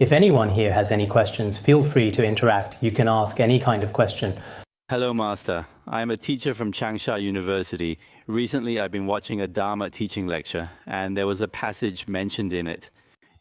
If anyone here has any questions, feel free to interact. You can ask any kind of question. Hello, Master. I am a teacher from Changsha University. Recently, I've been watching a Dharma teaching lecture, and there was a passage mentioned in it.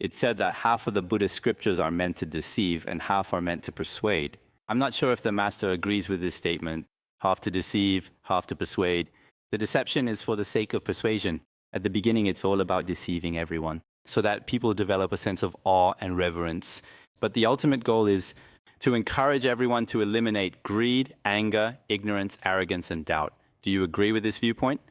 It said that half of the Buddhist scriptures are meant to deceive and half are meant to persuade. I'm not sure if the Master agrees with this statement. Half to deceive, half to persuade. The deception is for the sake of persuasion. At the beginning, it's all about deceiving everyone, so that people develop a sense of awe and reverence. But the ultimate goal is to encourage everyone to eliminate greed, anger, ignorance, arrogance, and doubt. Do you agree with this viewpoint?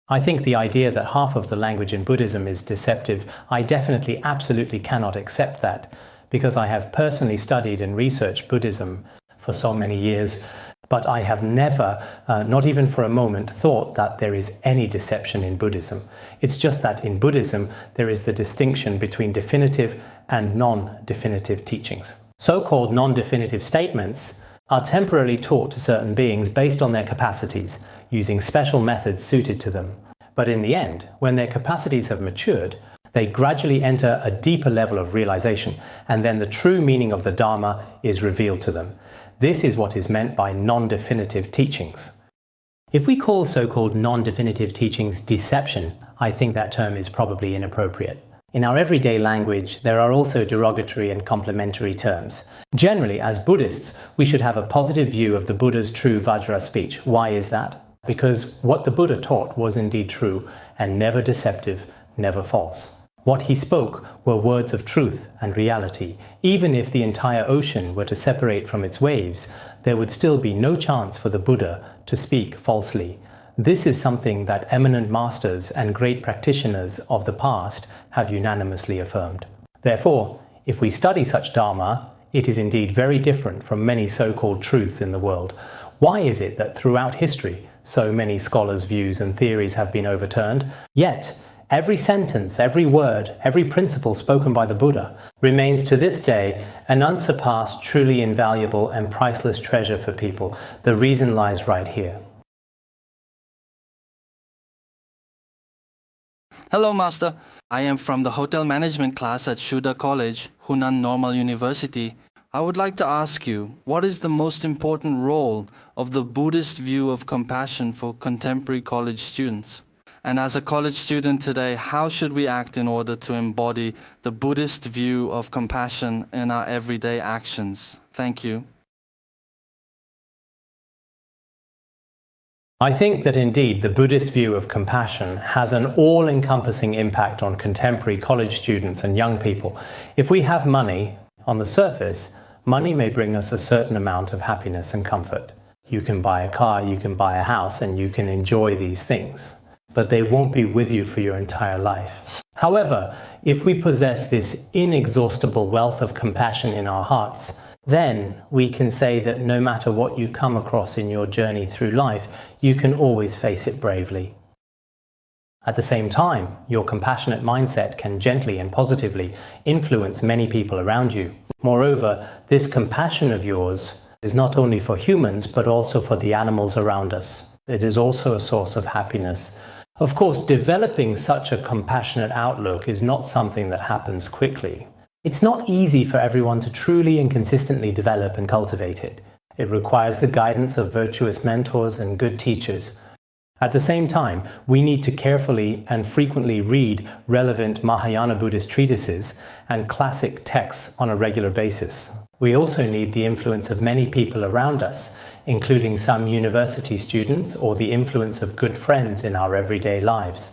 I think the idea that half of the language in Buddhism is deceptive, I definitely, absolutely cannot accept that, because I have personally studied and researched Buddhism for so many years, but I have never, not even for a moment, thought that there is any deception in Buddhism. It's just that in Buddhism, there is the distinction between definitive and non-definitive teachings. So-called non-definitive statements are temporarily taught to certain beings based on their capacities, using special methods suited to them. But in the end, when their capacities have matured, they gradually enter a deeper level of realization, and then the true meaning of the Dharma is revealed to them. This is what is meant by non-definitive teachings. If we call so-called non-definitive teachings deception, I think that term is probably inappropriate. In our everyday language, there are also derogatory and complementary terms. Generally, as Buddhists, we should have a positive view of the Buddha's true Vajra speech. Why is that? Because what the Buddha taught was indeed true, and never deceptive, never false. What he spoke were words of truth and reality. Even if the entire ocean were to separate from its waves, there would still be no chance for the Buddha to speak falsely. This is something that eminent masters and great practitioners of the past have unanimously affirmed. Therefore, if we study such Dharma, it is indeed very different from many so-called truths in the world. Why is it that throughout history, so many scholars' views and theories have been overturned, yet every sentence, every word, every principle spoken by the Buddha remains to this day an unsurpassed, truly invaluable and priceless treasure for people? The reason lies right here. Hello, Master. I am from the Hotel Management class at Shuda College, Hunan Normal University. I would like to ask you, what is the most important role of the Buddhist view of compassion for contemporary college students? And as a college student today, how should we act in order to embody the Buddhist view of compassion in our everyday actions? Thank you. I think that indeed the Buddhist view of compassion has an all-encompassing impact on contemporary college students and young people. If we have money, on the surface, money may bring us a certain amount of happiness and comfort. You can buy a car, you can buy a house, and you can enjoy these things, but they won't be with you for your entire life. However, if we possess this inexhaustible wealth of compassion in our hearts, then we can say that no matter what you come across in your journey through life, you can always face it bravely. At the same time, your compassionate mindset can gently and positively influence many people around you. Moreover, this compassion of yours is not only for humans, but also for the animals around us. It is also a source of happiness. Of course, developing such a compassionate outlook is not something that happens quickly. It's not easy for everyone to truly and consistently develop and cultivate it. It requires the guidance of virtuous mentors and good teachers. At the same time, we need to carefully and frequently read relevant Mahayana Buddhist treatises and classic texts on a regular basis. We also need the influence of many people around us, including some university students or the influence of good friends in our everyday lives.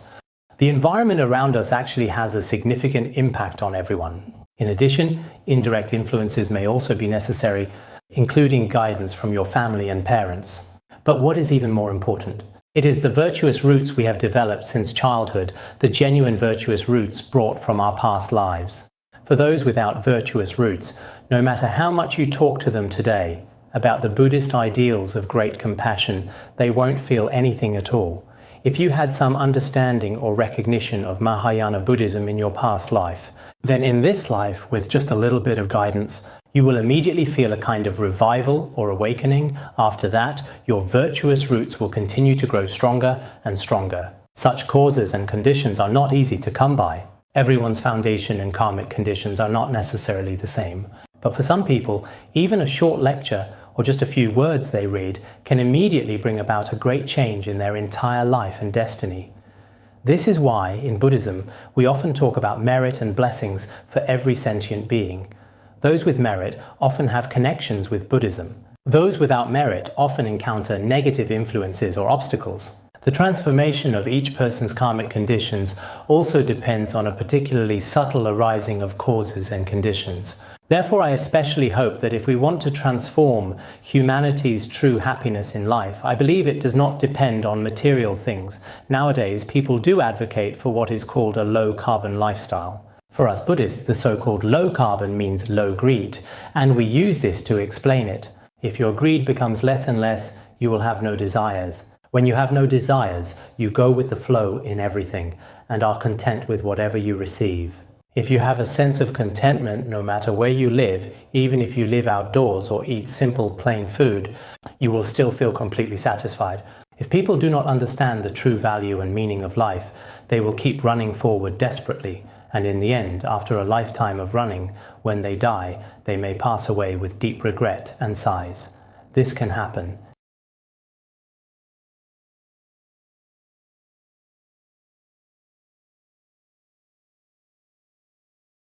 The environment around us actually has a significant impact on everyone. In addition, indirect influences may also be necessary, including guidance from your family and parents. But what is even more important? It is the virtuous roots we have developed since childhood, the genuine virtuous roots brought from our past lives. For those without virtuous roots, no matter how much you talk to them today about the Buddhist ideals of great compassion, they won't feel anything at all. If you had some understanding or recognition of Mahayana Buddhism in your past life, then in this life, with just a little bit of guidance, you will immediately feel a kind of revival or awakening. After that, your virtuous roots will continue to grow stronger and stronger. Such causes and conditions are not easy to come by. Everyone's foundation and karmic conditions are not necessarily the same. But for some people, even a short lecture or just a few words they read can immediately bring about a great change in their entire life and destiny. This is why, in Buddhism, we often talk about merit and blessings for every sentient being. Those with merit often have connections with Buddhism. Those without merit often encounter negative influences or obstacles. The transformation of each person's karmic conditions also depends on a particularly subtle arising of causes and conditions. Therefore, I especially hope that if we want to transform humanity's true happiness in life, I believe it does not depend on material things. Nowadays, people do advocate for what is called a low-carbon lifestyle. For us Buddhists, the so-called low carbon means low greed, and we use this to explain it. If your greed becomes less and less, you will have no desires. When you have no desires, you go with the flow in everything and are content with whatever you receive. If you have a sense of contentment no matter where you live, even if you live outdoors or eat simple plain food, you will still feel completely satisfied. If people do not understand the true value and meaning of life, they will keep running forward desperately, and in the end, after a lifetime of running, when they die, they may pass away with deep regret and sighs. This can happen.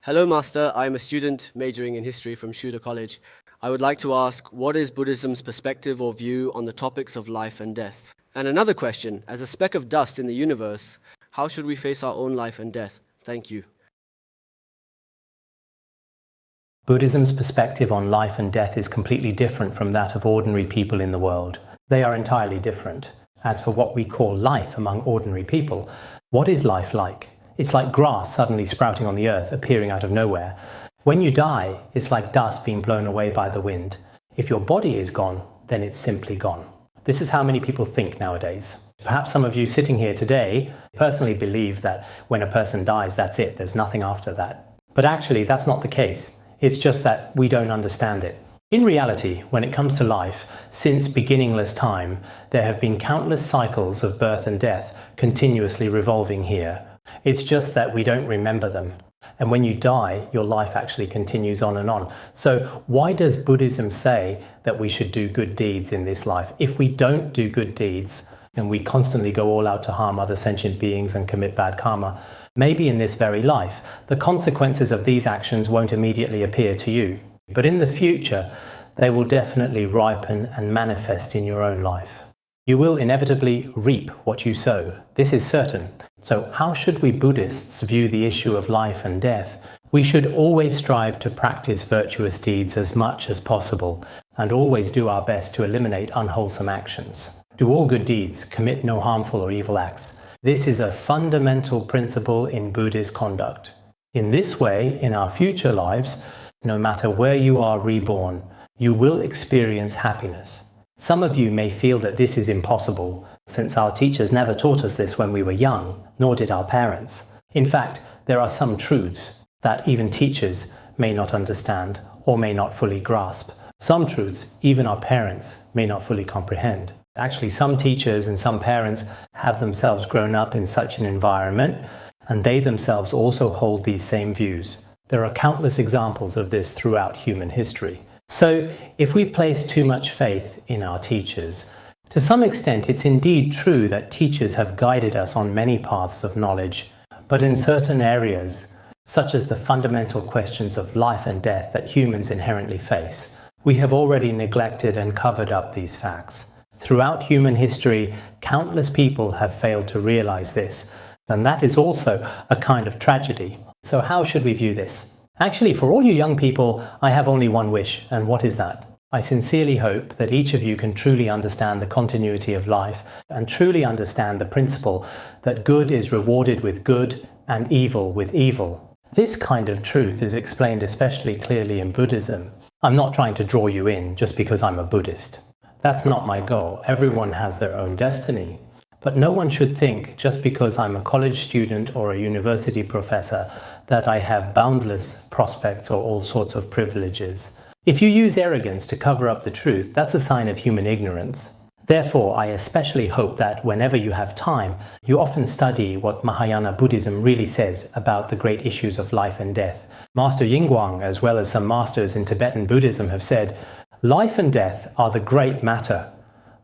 Hello Master, I am a student majoring in history from Shuda College. I would like to ask, what is Buddhism's perspective or view on the topics of life and death? And another question, as a speck of dust in the universe, how should we face our own life and death? Thank you. Buddhism's perspective on life and death is completely different from that of ordinary people in the world. They are entirely different. As for what we call life among ordinary people, what is life like? It's like grass suddenly sprouting on the earth, appearing out of nowhere. When you die, it's like dust being blown away by the wind. If your body is gone, then it's simply gone. This is how many people think nowadays. Perhaps some of you sitting here today personally believe that when a person dies, that's it, there's nothing after that. But actually, that's not the case. It's just that we don't understand it. In reality, when it comes to life, since beginningless time, there have been countless cycles of birth and death continuously revolving here. It's just that we don't remember them. And when you die, your life actually continues on and on. So why does Buddhism say that we should do good deeds in this life? If we don't do good deeds, and we constantly go all out to harm other sentient beings and commit bad karma, maybe in this very life, the consequences of these actions won't immediately appear to you. But in the future, they will definitely ripen and manifest in your own life. You will inevitably reap what you sow. This is certain. So how should we Buddhists view the issue of life and death? We should always strive to practice virtuous deeds as much as possible, and always do our best to eliminate unwholesome actions. Do all good deeds, commit no harmful or evil acts. This is a fundamental principle in Buddhist conduct. In this way, in our future lives, no matter where you are reborn, you will experience happiness. Some of you may feel that this is impossible, since our teachers never taught us this when we were young, nor did our parents. In fact, there are some truths that even teachers may not understand or may not fully grasp. Some truths even our parents may not fully comprehend. Actually, some teachers and some parents have themselves grown up in such an environment, and they themselves also hold these same views. There are countless examples of this throughout human history. So, if we place too much faith in our teachers, to some extent it's indeed true that teachers have guided us on many paths of knowledge, but in certain areas, such as the fundamental questions of life and death that humans inherently face, we have already neglected and covered up these facts. Throughout human history, countless people have failed to realize this, and that is also a kind of tragedy. So how should we view this? Actually, for all you young people, I have only one wish, and what is that? I sincerely hope that each of you can truly understand the continuity of life and truly understand the principle that good is rewarded with good and evil with evil. This kind of truth is explained especially clearly in Buddhism. I'm not trying to draw you in just because I'm a Buddhist. That's not my goal. Everyone has their own destiny. But no one should think, just because I'm a college student or a university professor, that I have boundless prospects or all sorts of privileges. If you use arrogance to cover up the truth, that's a sign of human ignorance. Therefore, I especially hope that whenever you have time, you often study what Mahayana Buddhism really says about the great issues of life and death. Master Yingguang, as well as some masters in Tibetan Buddhism, have said, life and death are the great matter.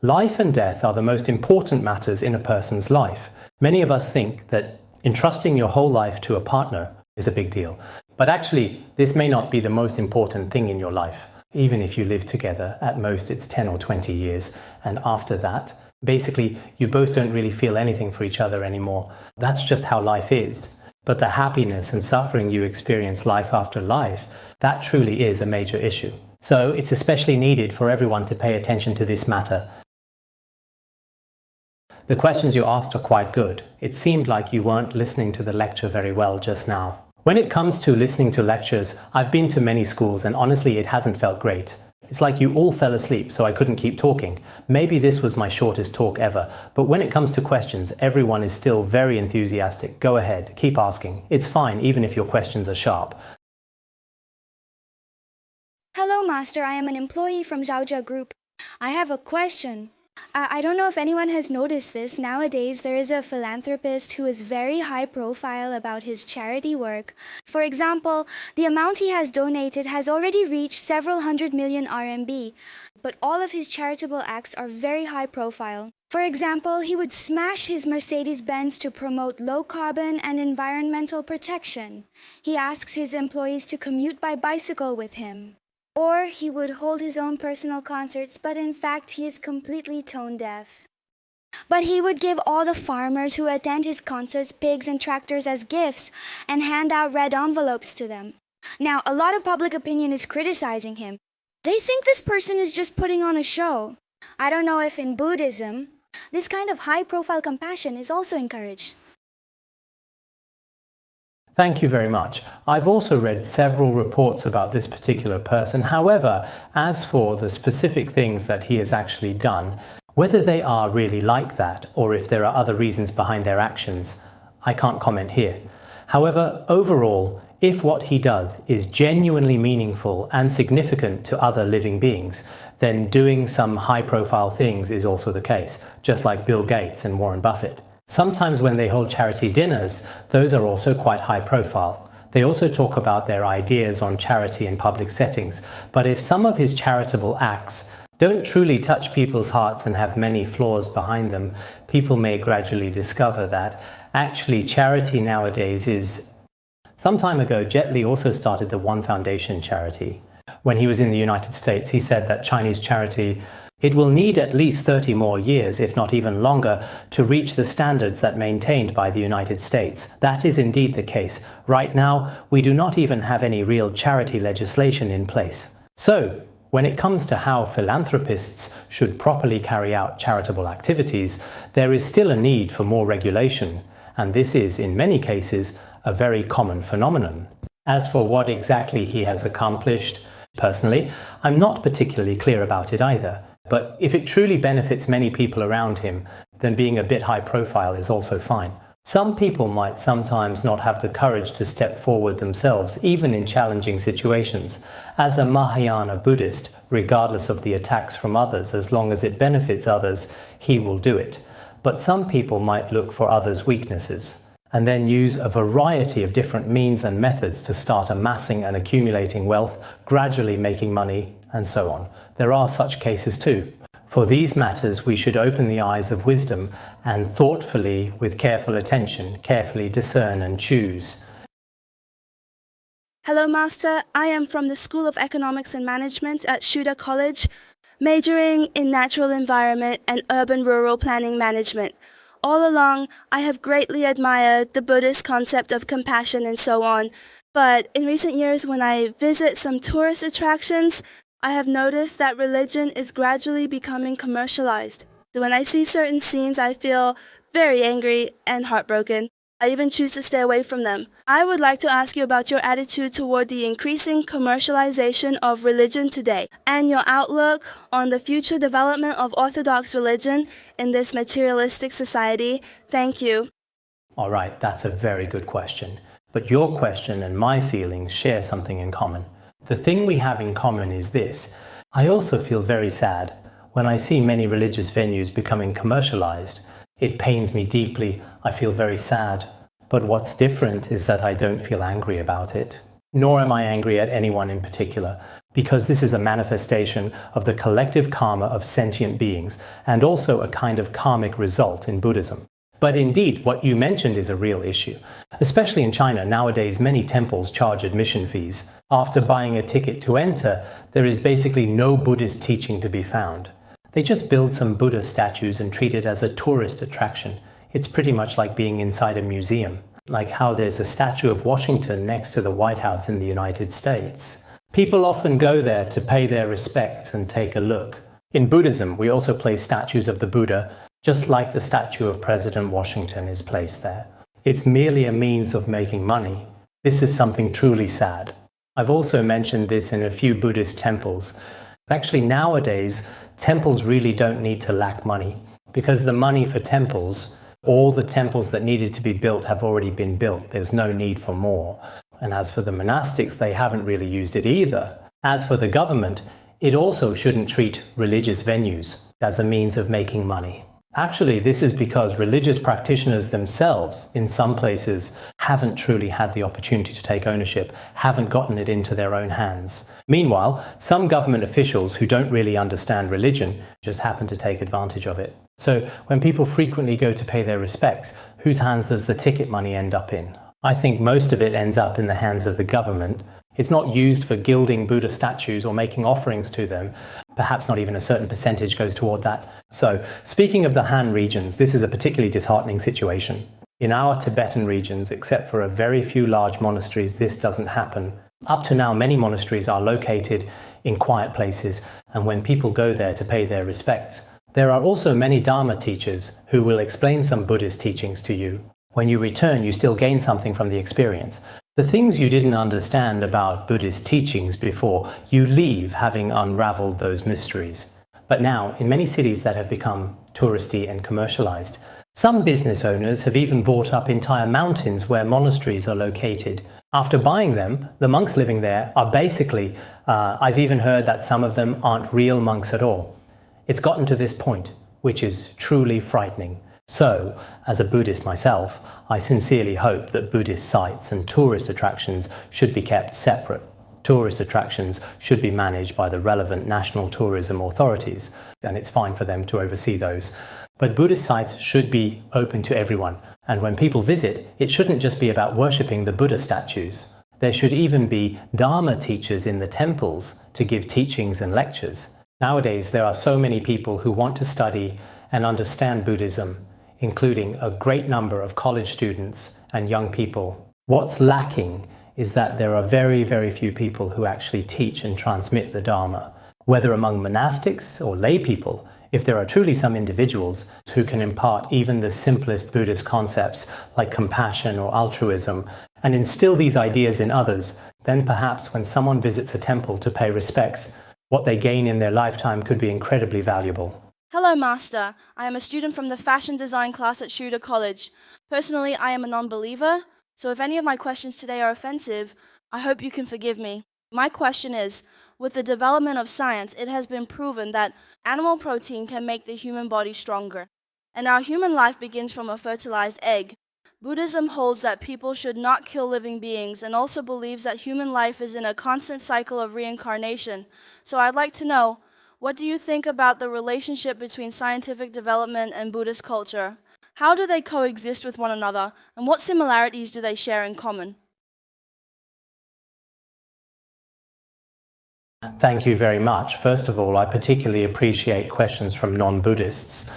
Life and death are the most important matters in a person's life. Many of us think that entrusting your whole life to a partner is a big deal. But actually, this may not be the most important thing in your life. Even if you live together, at most it's 10 or 20 years. And after that, basically, you both don't really feel anything for each other anymore. That's just how life is. But the happiness and suffering you experience life after life, that truly is a major issue. So it's especially needed for everyone to pay attention to this matter. The questions you asked are quite good. It seemed like you weren't listening to the lecture very well just now. When it comes to listening to lectures, I've been to many schools and honestly it hasn't felt great. It's like you all fell asleep, so I couldn't keep talking. Maybe this was my shortest talk ever, but when it comes to questions, everyone is still very enthusiastic. Go ahead, keep asking. It's fine, even if your questions are sharp. Hello, Master. I am an employee from Zhaojia Group. I have a question. I don't know if anyone has noticed this. Nowadays, there is a philanthropist who is very high profile about his charity work. For example, the amount he has donated has already reached several 100 million RMB, but all of his charitable acts are very high profile. For example, he would smash his Mercedes-Benz to promote low carbon and environmental protection. He asks his employees to commute by bicycle with him. Or he would hold his own personal concerts, but in fact he is completely tone deaf. But he would give all the farmers who attend his concerts pigs and tractors as gifts and hand out red envelopes to them. Now, a lot of public opinion is criticizing him. They think this person is just putting on a show. I don't know if in Buddhism, this kind of high-profile compassion is also encouraged. Thank you very much. I've also read several reports about this particular person. However, as for the specific things that he has actually done, whether they are really like that or if there are other reasons behind their actions, I can't comment here. However, overall, if what he does is genuinely meaningful and significant to other living beings, then doing some high-profile things is also the case, just like Bill Gates and Warren Buffett. Sometimes when they hold charity dinners, those are also quite high profile. They also talk about their ideas on charity in public settings. But if some of his charitable acts don't truly touch people's hearts and have many flaws behind them, people may gradually discover that actually charity nowadays is... Some time ago, Jet Li also started the One Foundation charity. When he was in the United States, he said that Chinese charity, it will need at least 30 more years, if not even longer, to reach the standards that maintained by the United States. That is indeed the case. Right now, we do not even have any real charity legislation in place. So, when it comes to how philanthropists should properly carry out charitable activities, there is still a need for more regulation, and this is, in many cases, a very common phenomenon. As for what exactly he has accomplished, personally, I'm not particularly clear about it either. But if it truly benefits many people around him, then being a bit high profile is also fine. Some people might sometimes not have the courage to step forward themselves, even in challenging situations. As a Mahayana Buddhist, regardless of the attacks from others, as long as it benefits others, he will do it. But some people might look for others' weaknesses, and then use a variety of different means and methods to start amassing and accumulating wealth, gradually making money, and so on. There are such cases too. For these matters, we should open the eyes of wisdom and thoughtfully, with careful attention, carefully discern and choose. Hello, Master. I am from the School of Economics and Management at Shuda College, majoring in natural environment and urban-rural planning management. All along, I have greatly admired the Buddhist concept of compassion and so on. But in recent years, when I visit some tourist attractions, I have noticed that religion is gradually becoming commercialized. So when I see certain scenes, I feel very angry and heartbroken. I even choose to stay away from them. I would like to ask you about your attitude toward the increasing commercialization of religion today and your outlook on the future development of Orthodox religion in this materialistic society. Thank you. All right, that's a very good question. But your question and my feelings share something in common. The thing we have in common is this. I also feel very sad When I see many religious venues becoming commercialized, it pains me deeply. I feel very sad. But what's different is that I don't feel angry about it. Nor am I angry at anyone in particular, because this is a manifestation of the collective karma of sentient beings, and also a kind of karmic result in Buddhism. But indeed, what you mentioned is a real issue. Especially in China, nowadays many temples charge admission fees. After buying a ticket to enter, there is basically no Buddhist teaching to be found. They just build some Buddha statues and treat it as a tourist attraction. It's pretty much like being inside a museum, like how there's a statue of Washington next to the White House in the United States. People often go there to pay their respects and take a look. In Buddhism, we also place statues of the Buddha, just like the statue of President Washington is placed there. It's merely a means of making money. This is something truly sad. I've also mentioned this in a few Buddhist temples. Actually, nowadays, temples really don't need to lack money, because the money for temples, all the temples that needed to be built have already been built. There's no need for more. And as for the monastics, they haven't really used it either. As for the government, it also shouldn't treat religious venues as a means of making money. Actually, this is because religious practitioners themselves, in some places, haven't truly had the opportunity to take ownership, haven't gotten it into their own hands. Meanwhile, some government officials who don't really understand religion just happen to take advantage of it. So when people frequently go to pay their respects, whose hands does the ticket money end up in? I think most of it ends up in the hands of the government. It's not used for gilding Buddha statues or making offerings to them. Perhaps not even a certain percentage goes toward that. So, speaking of the Han regions, this is a particularly disheartening situation. In our Tibetan regions, except for a very few large monasteries, this doesn't happen. Up to now, many monasteries are located in quiet places, and when people go there to pay their respects, there are also many Dharma teachers who will explain some Buddhist teachings to you. When you return, you still gain something from the experience. The things you didn't understand about Buddhist teachings before, you leave having unraveled those mysteries. But now, in many cities that have become touristy and commercialized, some business owners have even bought up entire mountains where monasteries are located. After buying them, the monks living there are basically, I've even heard that some of them aren't real monks at all. It's gotten to this point, which is truly frightening. So, as a Buddhist myself, I sincerely hope that Buddhist sites and tourist attractions should be kept separate. Tourist attractions should be managed by the relevant national tourism authorities, and it's fine for them to oversee those. But Buddhist sites should be open to everyone, and when people visit, it shouldn't just be about worshipping the Buddha statues. There should even be Dharma teachers in the temples to give teachings and lectures. Nowadays, there are so many people who want to study and understand Buddhism, including a great number of college students and young people. What's lacking is that there are very, very few people who actually teach and transmit the Dharma. Whether among monastics or lay people, if there are truly some individuals who can impart even the simplest Buddhist concepts like compassion or altruism and instill these ideas in others, then perhaps when someone visits a temple to pay respects, what they gain in their lifetime could be incredibly valuable. Hello, Master. I am a student from the fashion design class at Shuda College. Personally, I am a non-believer, so if any of my questions today are offensive, I hope you can forgive me. My question is, with the development of science, it has been proven that animal protein can make the human body stronger, and our human life begins from a fertilized egg. Buddhism holds that people should not kill living beings and also believes that human life is in a constant cycle of reincarnation. So I'd like to know, what do you think about the relationship between scientific development and Buddhist culture? How do they coexist with one another, and what similarities do they share in common? Thank you very much. First of all, I particularly appreciate questions from non-Buddhists,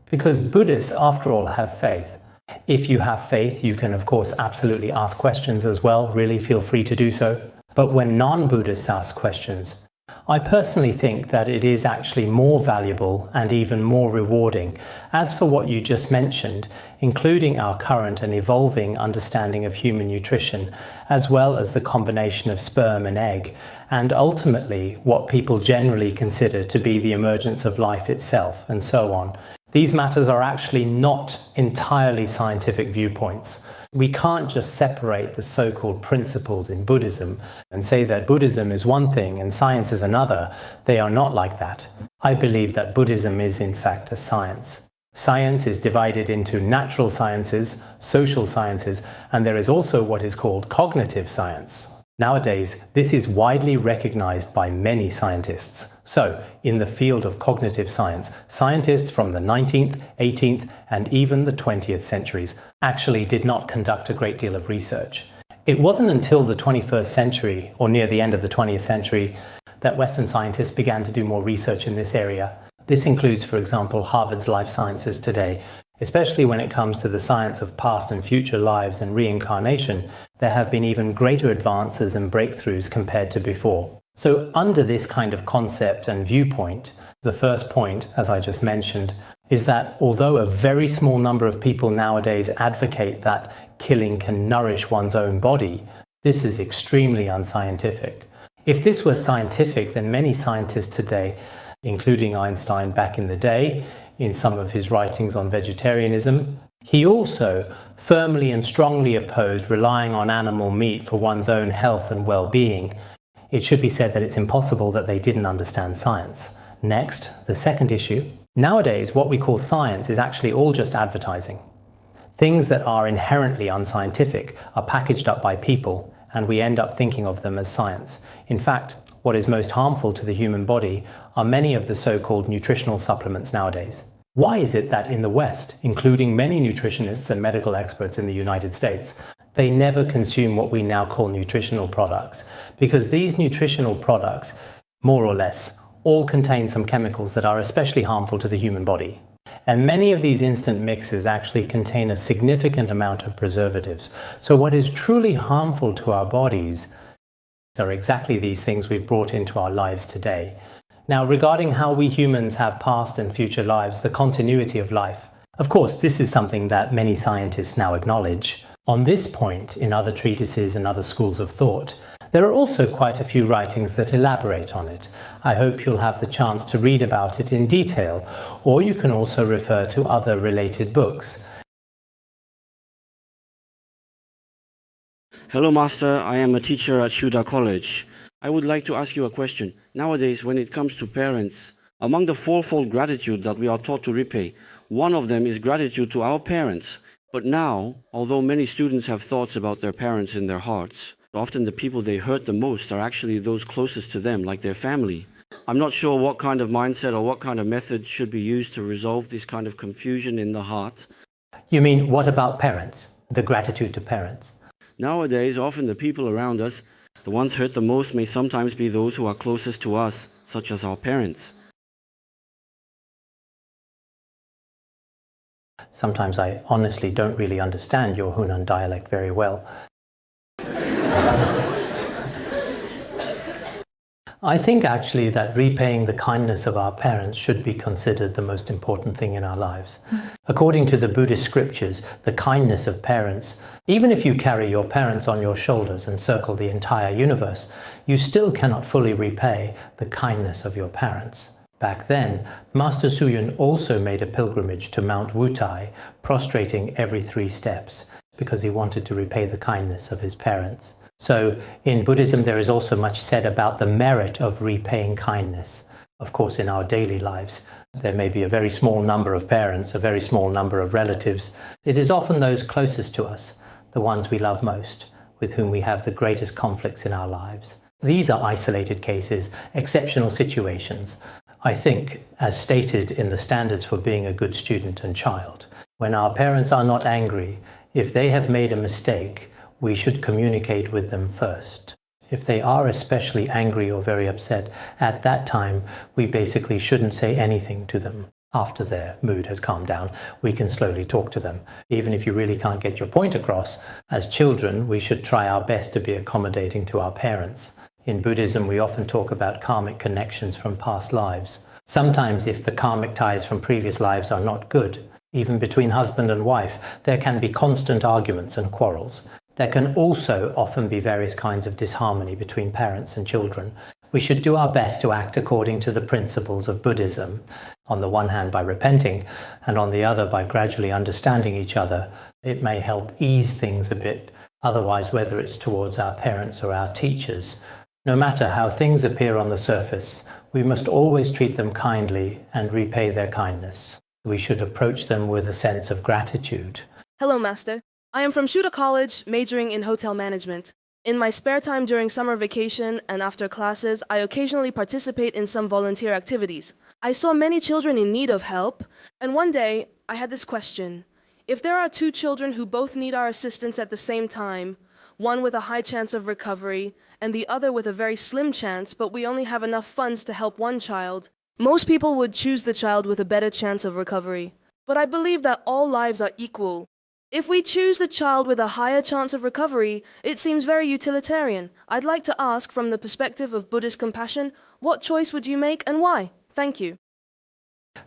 because Buddhists, after all, have faith. If you have faith, you can, of course, absolutely ask questions as well. Really feel free to do so. But when non-Buddhists ask questions, I personally think that it is actually more valuable and even more rewarding. As for what you just mentioned, including our current and evolving understanding of human nutrition, as well as the combination of sperm and egg, and ultimately what people generally consider to be the emergence of life itself, and so on. These matters are actually not entirely scientific viewpoints. We can't just separate the so-called principles in Buddhism and say that Buddhism is one thing and science is another. They are not like that. I believe that Buddhism is in fact a science. Science is divided into natural sciences, social sciences, and there is also what is called cognitive science. Nowadays, this is widely recognized by many scientists. So, in the field of cognitive science, scientists from the 19th, 18th, and even the 20th centuries actually did not conduct a great deal of research. It wasn't until the 21st century, or near the end of the 20th century, that Western scientists began to do more research in this area. This includes, for example, Harvard's life sciences today. Especially when it comes to the science of past and future lives and reincarnation, there have been even greater advances and breakthroughs compared to before. So under this kind of concept and viewpoint, the first point, as I just mentioned, is that although a very small number of people nowadays advocate that killing can nourish one's own body, this is extremely unscientific. If this were scientific, then many scientists today, including Einstein back in the day, in some of his writings on vegetarianism, he also firmly and strongly opposed relying on animal meat for one's own health and well-being. It should be said that it's impossible that they didn't understand science. Next, the second issue. Nowadays, what we call science is actually all just advertising. Things that are inherently unscientific are packaged up by people, and we end up thinking of them as science. In fact, what is most harmful to the human body are many of the so-called nutritional supplements nowadays. Why is it that in the West, including many nutritionists and medical experts in the United States, they never consume what we now call nutritional products? Because these nutritional products, more or less, all contain some chemicals that are especially harmful to the human body. And many of these instant mixes actually contain a significant amount of preservatives. So what is truly harmful to our bodies are exactly these things we've brought into our lives today. Now, regarding how we humans have past and future lives, the continuity of life, of course, this is something that many scientists now acknowledge. On this point, in other treatises and other schools of thought, there are also quite a few writings that elaborate on it. I hope you'll have the chance to read about it in detail, or you can also refer to other related books. Hello, Master. I am a teacher at Shuda College. I would like to ask you a question. Nowadays, when it comes to parents, among the fourfold gratitude that we are taught to repay, one of them is gratitude to our parents. But now, although many students have thoughts about their parents in their hearts, often the people they hurt the most are actually those closest to them, like their family. I'm not sure what kind of mindset or what kind of method should be used to resolve this kind of confusion in the heart. You mean, what about parents? The gratitude to parents? Nowadays, often the people around us, the ones hurt the most, may sometimes be those who are closest to us, such as our parents. Sometimes I honestly don't really understand your Hunan dialect very well. I think actually that repaying the kindness of our parents should be considered the most important thing in our lives. According to the Buddhist scriptures, the kindness of parents, even if you carry your parents on your shoulders and circle the entire universe, you still cannot fully repay the kindness of your parents. Back then, Master Suyun also made a pilgrimage to Mount Wutai, prostrating every 3 steps, because he wanted to repay the kindness of his parents. So, in Buddhism, there is also much said about the merit of repaying kindness. Of course, in our daily lives, there may be a very small number of parents, a very small number of relatives. It is often those closest to us, the ones we love most, with whom we have the greatest conflicts in our lives. These are isolated cases, exceptional situations. I think, as stated in the standards for being a good student and child, when our parents are not angry, if they have made a mistake, we should communicate with them first. If they are especially angry or very upset, at that time, we basically shouldn't say anything to them. After their mood has calmed down, we can slowly talk to them. Even if you really can't get your point across, as children, we should try our best to be accommodating to our parents. In Buddhism, we often talk about karmic connections from past lives. Sometimes, if the karmic ties from previous lives are not good, even between husband and wife, there can be constant arguments and quarrels. There can also often be various kinds of disharmony between parents and children. We should do our best to act according to the principles of Buddhism. on the one hand by repenting, and on the other by gradually understanding each other, it may help ease things a bit. Otherwise, whether it's towards our parents or our teachers, no matter how things appear on the surface, we must always treat them kindly and repay their kindness. We should approach them with a sense of gratitude. Hello, Master. I am from Shuda College, majoring in hotel management. In my spare time during summer vacation and after classes, I occasionally participate in some volunteer activities. I saw many children in need of help, and one day I had this question. If there are two children who both need our assistance at the same time, one with a high chance of recovery and the other with a very slim chance, but we only have enough funds to help one child, most people would choose the child with a better chance of recovery. But I believe that all lives are equal. If we choose the child with a higher chance of recovery, it seems very utilitarian. I'd like to ask, from the perspective of Buddhist compassion, what choice would you make and why? Thank you.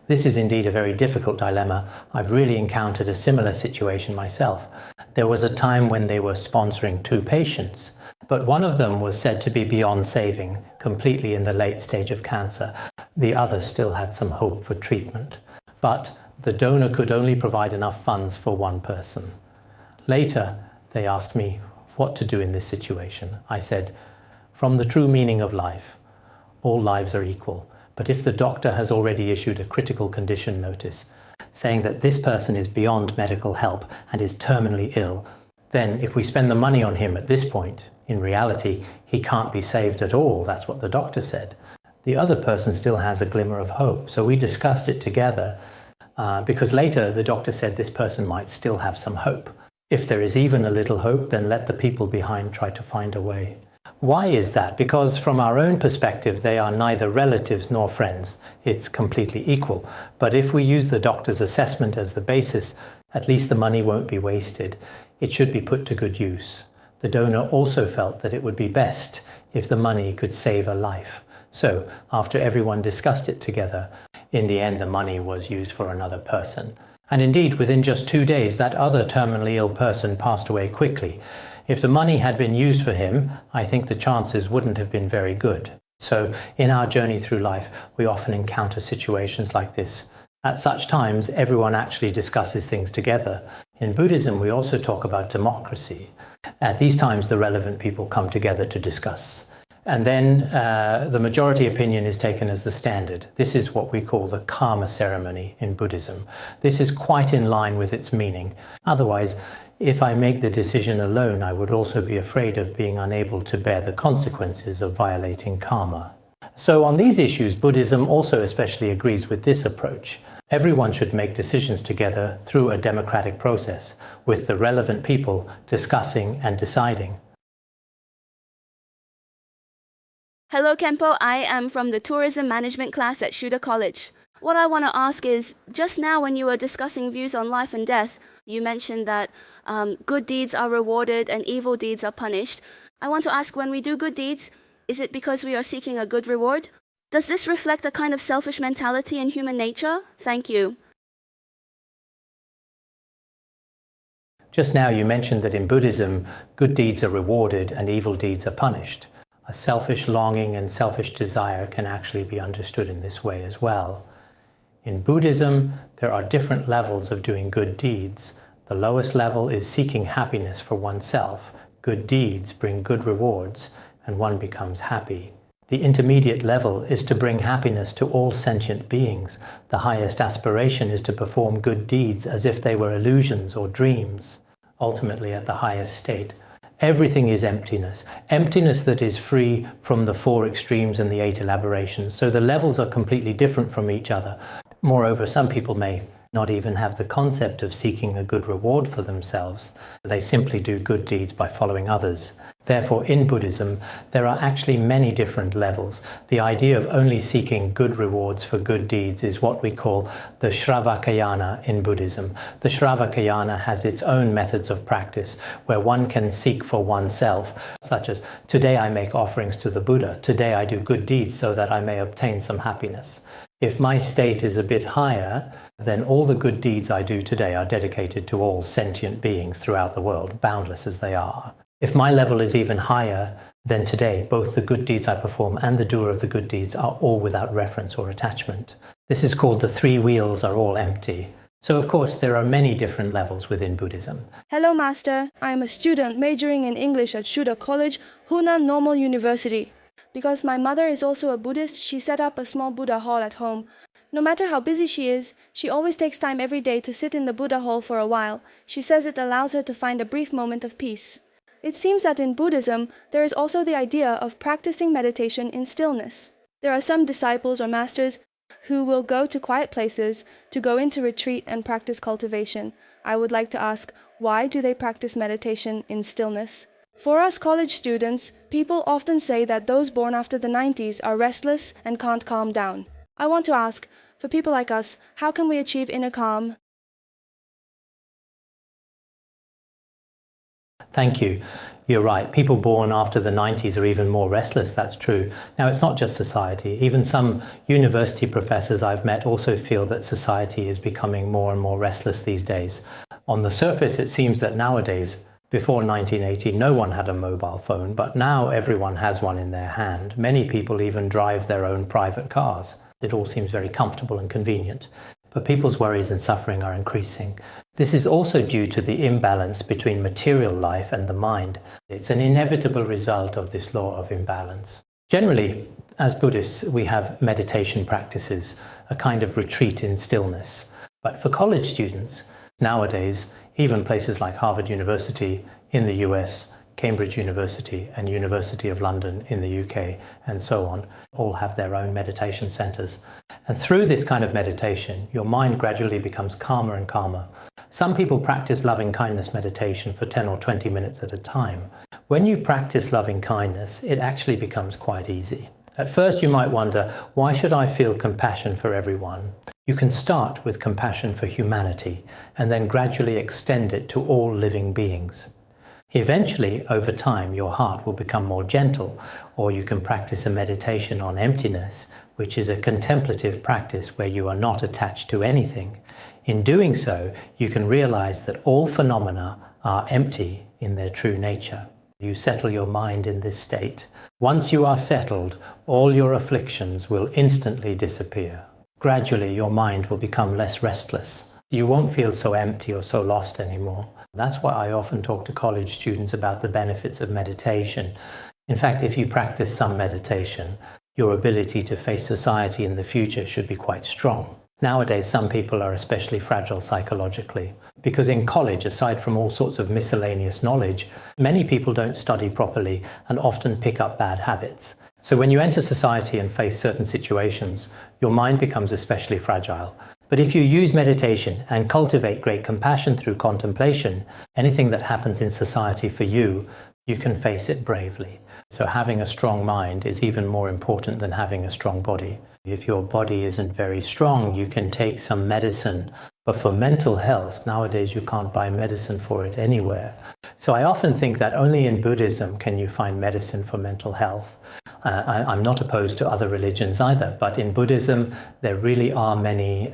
This is indeed a very difficult dilemma. I've really encountered a similar situation myself. There was a time when they were sponsoring two patients, but one of them was said to be beyond saving, completely in the late stage of cancer. The other still had some hope for treatment. But the donor could only provide enough funds for one person. Later, they asked me what to do in this situation. I said, from the true meaning of life, all lives are equal. But if the doctor has already issued a critical condition notice, saying that this person is beyond medical help and is terminally ill, then if we spend the money on him at this point, in reality, he can't be saved at all. That's what the doctor said. The other person still has a glimmer of hope. So we discussed it together because later the doctor said this person might still have some hope. If there is even a little hope, then let the people behind try to find a way. Why is that? Because from our own perspective, they are neither relatives nor friends. It's completely equal. But if we use the doctor's assessment as the basis, at least the money won't be wasted. It should be put to good use. The donor also felt that it would be best if the money could save a life. So, after everyone discussed it together, in the end the money was used for another person. And indeed, within just 2 days, that other terminally ill person passed away quickly. If the money had been used for him, I think the chances wouldn't have been very good. So, in our journey through life, we often encounter situations like this. At such times, everyone actually discusses things together. In Buddhism, we also talk about democracy. At these times, the relevant people come together to discuss. And then the majority opinion is taken as the standard. This is what we call the karma ceremony in Buddhism. This is quite in line with its meaning. Otherwise, if I make the decision alone, I would also be afraid of being unable to bear the consequences of violating karma. So on these issues, Buddhism also especially agrees with this approach. Everyone should make decisions together through a democratic process, with the relevant people discussing and deciding. Hello, Khenpo. I am from the tourism management class at Shuda College. What I want to ask is, just now when you were discussing views on life and death, you mentioned that good deeds are rewarded and evil deeds are punished. I want to ask, when we do good deeds, is it because we are seeking a good reward? Does this reflect a kind of selfish mentality in human nature? Thank you. Just now you mentioned that in Buddhism, good deeds are rewarded and evil deeds are punished. A selfish longing and selfish desire can actually be understood in this way as well. In Buddhism, there are different levels of doing good deeds. The lowest level is seeking happiness for oneself. Good deeds bring good rewards, and one becomes happy. The intermediate level is to bring happiness to all sentient beings. The highest aspiration is to perform good deeds as if they were illusions or dreams. Ultimately, at the highest state, everything is emptiness. Emptiness that is free from the 4 extremes and the 8 elaborations. So the levels are completely different from each other. Moreover, some people may not even have the concept of seeking a good reward for themselves. They simply do good deeds by following others. Therefore, in Buddhism, there are actually many different levels. The idea of only seeking good rewards for good deeds is what we call the Shravakayana in Buddhism. The Shravakayana has its own methods of practice where one can seek for oneself, such as, today I make offerings to the Buddha, today I do good deeds so that I may obtain some happiness. If my state is a bit higher, then all the good deeds I do today are dedicated to all sentient beings throughout the world, boundless as they are. If my level is even higher, then today both the good deeds I perform and the doer of the good deeds are all without reference or attachment. This is called the three wheels are all empty. So of course there are many different levels within Buddhism. Hello, Master. I am a student majoring in English at Shuda College, Hunan Normal University. Because my mother is also a Buddhist, she set up a small Buddha hall at home. No matter how busy she is, she always takes time every day to sit in the Buddha hall for a while. She says it allows her to find a brief moment of peace. It seems that in Buddhism, there is also the idea of practicing meditation in stillness. There are some disciples or masters who will go to quiet places to go into retreat and practice cultivation. I would like to ask, why do they practice meditation in stillness? For us college students, people often say that those born after the 90s are restless and can't calm down. I want to ask, for people like us, how can we achieve inner calm? Thank you. You're right. People born after the 90s are even more restless. That's true. Now, it's not just society. Even some university professors I've met also feel that society is becoming more and more restless these days. On the surface, it seems that nowadays, before 1980, no one had a mobile phone, but now everyone has one in their hand. Many people even drive their own private cars. It all seems very comfortable and convenient. But people's worries and suffering are increasing. This is also due to the imbalance between material life and the mind. It's an inevitable result of this law of imbalance. Generally, as Buddhists, we have meditation practices, a kind of retreat in stillness. But for college students, nowadays, even places like Harvard University in the US, Cambridge University and University of London in the UK, and so on, all have their own meditation centers. And through this kind of meditation, your mind gradually becomes calmer and calmer. Some people practice loving-kindness meditation for 10 or 20 minutes at a time. When you practice loving-kindness, it actually becomes quite easy. At first you might wonder, why should I feel compassion for everyone? You can start with compassion for humanity and then gradually extend it to all living beings. Eventually, over time, your heart will become more gentle, or you can practice a meditation on emptiness, which is a contemplative practice where you are not attached to anything. In doing so, you can realize that all phenomena are empty in their true nature. You settle your mind in this state. Once you are settled, all your afflictions will instantly disappear. Gradually, your mind will become less restless. You won't feel so empty or so lost anymore. That's why I often talk to college students about the benefits of meditation. In fact, if you practice some meditation, your ability to face society in the future should be quite strong. Nowadays, some people are especially fragile psychologically because in college, aside from all sorts of miscellaneous knowledge, many people don't study properly and often pick up bad habits. So when you enter society and face certain situations, your mind becomes especially fragile. But if you use meditation and cultivate great compassion through contemplation, anything that happens in society for you, you can face it bravely. So having a strong mind is even more important than having a strong body. If your body isn't very strong, you can take some medicine. But for mental health, nowadays you can't buy medicine for it anywhere. So I often think that only in Buddhism can you find medicine for mental health. I'm not opposed to other religions either, but in Buddhism, there really are many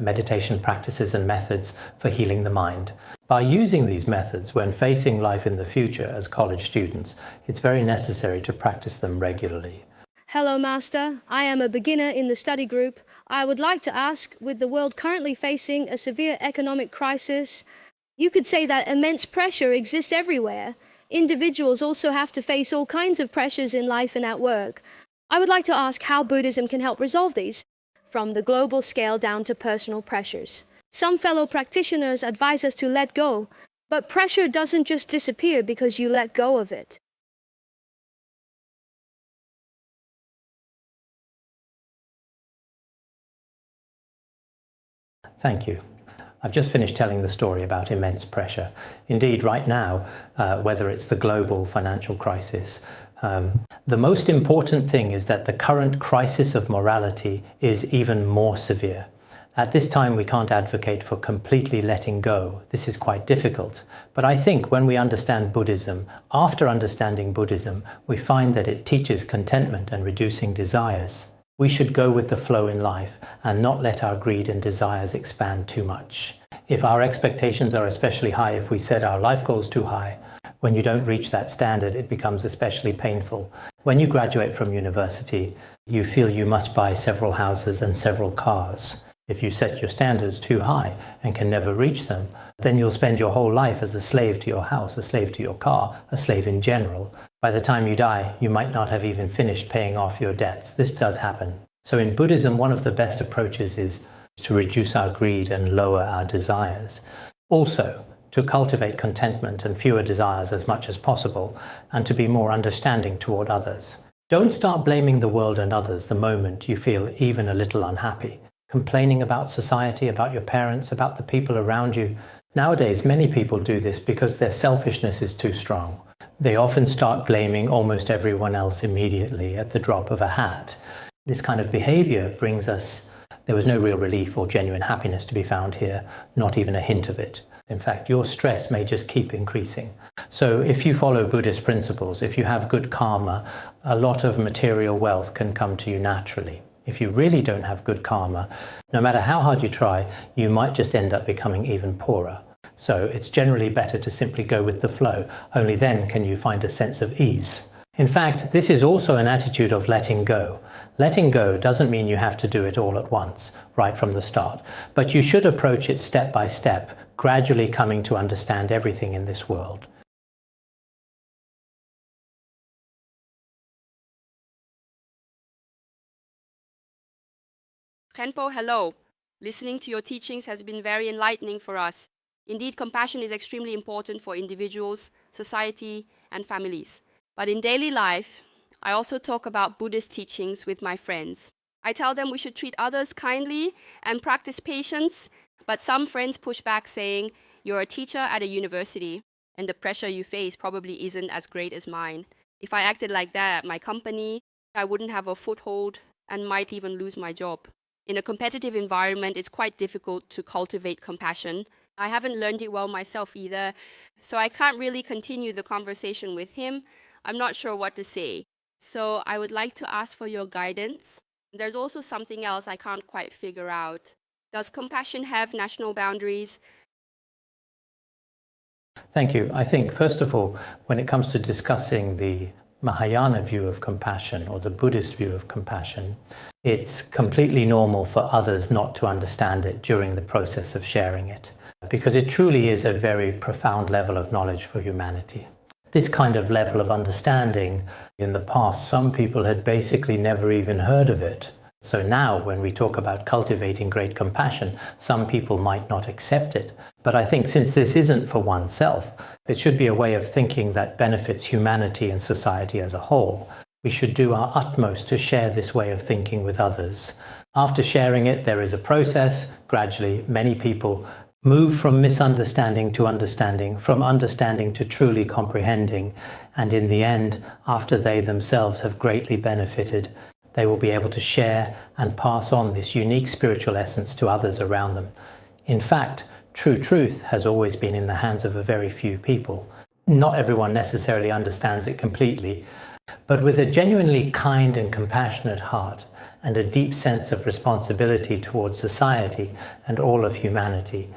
meditation practices and methods for healing the mind. By using these methods when facing life in the future as college students, it's very necessary to practice them regularly. Hello, Master. I am a beginner in the study group. I would like to ask, with the world currently facing a severe economic crisis, you could say that immense pressure exists everywhere. Individuals also have to face all kinds of pressures in life and at work. I would like to ask how Buddhism can help resolve these, from the global scale down to personal pressures. Some fellow practitioners advise us to let go, but pressure doesn't just disappear because you let go of it. Thank you. I've just finished telling the story about immense pressure. Indeed, right now, whether it's the global financial crisis, the most important thing is that the current crisis of morality is even more severe. At this time, we can't advocate for completely letting go. This is quite difficult. But I think when we understand Buddhism, after understanding Buddhism, we find that it teaches contentment and reducing desires. We should go with the flow in life and not let our greed and desires expand too much. If our expectations are especially high, if we set our life goals too high, when you don't reach that standard, it becomes especially painful. When you graduate from university, you feel you must buy several houses and several cars. If you set your standards too high and can never reach them, then you'll spend your whole life as a slave to your house, a slave to your car, a slave in general. By the time you die, you might not have even finished paying off your debts. This does happen. So in Buddhism, one of the best approaches is to reduce our greed and lower our desires. Also, to cultivate contentment and fewer desires as much as possible, and to be more understanding toward others. Don't start blaming the world and others the moment you feel even a little unhappy. Complaining about society, about your parents, about the people around you. Nowadays, many people do this because their selfishness is too strong. They often start blaming almost everyone else immediately at the drop of a hat. This kind of behavior brings us, there was no real relief or genuine happiness to be found here, not even a hint of it. In fact, your stress may just keep increasing. So if you follow Buddhist principles, if you have good karma, a lot of material wealth can come to you naturally. If you really don't have good karma, no matter how hard you try, you might just end up becoming even poorer. So it's generally better to simply go with the flow. Only then can you find a sense of ease. In fact, this is also an attitude of letting go. Letting go doesn't mean you have to do it all at once, right from the start, but you should approach it step by step, gradually coming to understand everything in this world. Khenpo, hello. Listening to your teachings has been very enlightening for us. Indeed, compassion is extremely important for individuals, society, and families. But in daily life, I also talk about Buddhist teachings with my friends. I tell them we should treat others kindly and practice patience, but some friends push back saying, you're a teacher at a university, and the pressure you face probably isn't as great as mine. If I acted like that at my company, I wouldn't have a foothold and might even lose my job. In a competitive environment, it's quite difficult to cultivate compassion. I haven't learned it well myself either, so I can't really continue the conversation with him. I'm not sure what to say. So I would like to ask for your guidance. There's also something else I can't quite figure out. Does compassion have national boundaries? Thank you. I think, first of all, when it comes to discussing the Mahayana view of compassion or the Buddhist view of compassion, it's completely normal for others not to understand it during the process of sharing it, because it truly is a very profound level of knowledge for humanity. This kind of level of understanding, in the past, some people had basically never even heard of it. So now, when we talk about cultivating great compassion, some people might not accept it. But I think since this isn't for oneself, it should be a way of thinking that benefits humanity and society as a whole. We should do our utmost to share this way of thinking with others. After sharing it, there is a process. Gradually, many people move from misunderstanding to understanding, from understanding to truly comprehending. And in the end, after they themselves have greatly benefited, they will be able to share and pass on this unique spiritual essence to others around them. In fact, true truth has always been in the hands of a very few people. Not everyone necessarily understands it completely, but with a genuinely kind and compassionate heart and a deep sense of responsibility towards society and all of humanity,